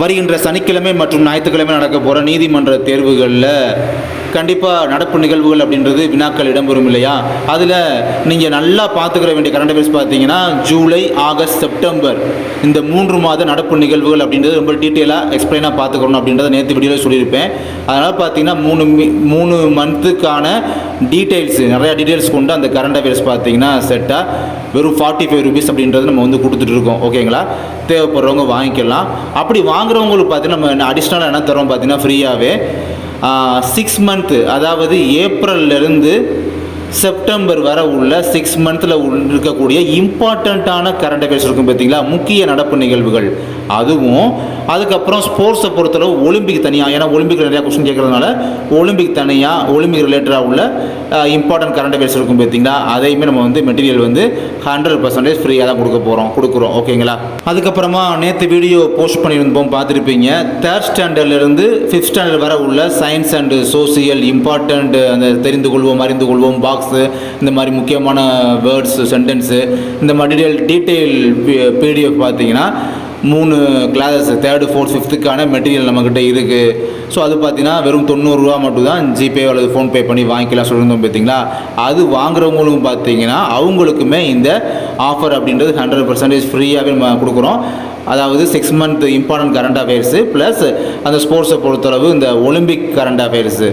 வருகின்ற சனிக்கிழமை மற்றும் ஞாயிற்றுக்கிழமை நடக்க போகிற நீதிமன்ற தேர்வுகளில் கண்டிப்பாக நடப்பு நிகழ்வுகள் அப்படின்றது வினாக்கள் இடம்பெறும் இல்லையா? அதில் நீங்கள் நல்லா பார்த்துக்கிற வேண்டிய கரண்ட் அஃபேர்ஸ் பார்த்தீங்கன்னா ஜூலை, ஆகஸ்ட், செப்டம்பர் இந்த 3 மாத நடப்பு நிகழ்வுகள் அப்படின்றது ரொம்ப டீட்டெயிலாக எக்ஸ்பிளைனாக பார்த்துக்கணும் அப்படின்றத நேற்று வீடியோவில் சொல்லியிருப்பேன். அதனால் பார்த்தீங்கன்னா 3 மந்த்துக்கான டீட்டெயில்ஸ், நிறையா டீட்டெயில்ஸ் கொண்டு அந்த கரண்ட் அஃபேர்ஸ் பார்த்தீங்கன்னா செட்டாக வெறும் 45 ரூபீஸ் அப்படின்றது நம்ம வந்து கொடுத்துட்ருக்கோம். ஓகேங்களா? தேவைப்படுறவங்க வாங்கிக்கலாம். அப்படி வாங்குறவங்களுக்கு பார்த்தீங்கன்னா நம்ம அடிஷ்னலாக என்ன தரோம் பார்த்தீங்கன்னா ஃப்ரீயாகவே 6 மந்த்து, அதாவது ஏப்ரல்லேருந்து செப்டம்பர் வரை உள்ள 6 மந்த்தில் இருக்கக்கூடிய இம்பார்ட்டண்ட்டான கரண்ட் அஃபேர்ஸ் இருக்கும் பார்த்தீங்களா, முக்கிய நடப்பு நிகழ்வுகள். அதுவும் அதுக்கப்புறம் ஸ்போர்ட்ஸை பொறுத்தளவு ஒலிம்பிக் தனியாக, ஏன்னா ஒலிம்பிக் நிறையா கொஸ்டின் கேட்குறதுனால ஒலிம்பிக் தனியாக, ஒலிம்பிக் ரிலேட்டடாக உள்ள இம்பார்ட்டன்ட் கரண்ட் அஃபேர்ஸ் இருக்கும் பார்த்தீங்களா, அதையுமே நம்ம வந்து மெட்டீரியல் வந்து 100% ஃப்ரீயாக தான் கொடுக்குறோம். ஓகேங்களா? அதுக்கப்புறமா நேற்று வீடியோ போஸ்ட் பண்ணியிருந்தோம், பார்த்துருப்பீங்க. 3rd ஸ்டாண்டர்ட்லேருந்து 5th ஸ்டாண்டர்ட் வரை உள்ள சயின்ஸ் அண்டு சோசியல் இம்பார்ட்டண்ட், அந்த தெரிந்து கொள்வோம், அறிந்து கொள்வோம், பாக்ஸு, இந்த மாதிரி முக்கியமான வேர்ட்ஸு, சென்டென்ஸு, இந்த மாதிரி டீட்டெயில் பிடிஎஃப் பார்த்தீங்கன்னா 3 classes 3rd, 4th, 5th material நம்மக்கிட்ட இருக்குது. ஸோ அது பார்த்தீங்கன்னா வெறும் 90 ரூபா மட்டும் தான் ஜிபே அல்லது ஃபோன்பே பண்ணி வாங்கிக்கலாம் சொல்லியிருந்தோம் பார்த்தீங்களா. அது வாங்குறவங்களுக்கும் பார்த்தீங்கன்னா அவங்களுக்குமே இந்த ஆஃபர் அப்படின்றது 100% ஃப்ரீயாகவே நம்ம கொடுக்குறோம். அதாவது 6 month important current affairs plus அந்த ஸ்போர்ட்ஸை பொறுத்தளவு இந்த Olympic current affairs,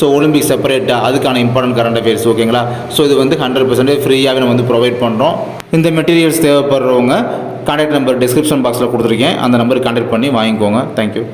so Olympic செப்பரேட்டாக அதுக்கான இம்பார்ட்டன்ட் கரண்ட் அஃபேர்ஸ். ஓகேங்களா? ஸோ இது வந்து 100% ஃப்ரீயாகவே நம்ம வந்து ப்ரொவைட் பண்ணுறோம். இந்த மெட்டீரியல்ஸ் தேவைப்படுறவங்க கான்டாக்ட் நம்பர் டிஸ்கிரிப்ஷன் பாக்ஸில் கொடுத்துருக்கேன், அந்த நம்பருக்கு கான்டாக்ட் பண்ணி வாங்கிக்கோங்க. தேங்க்யூ.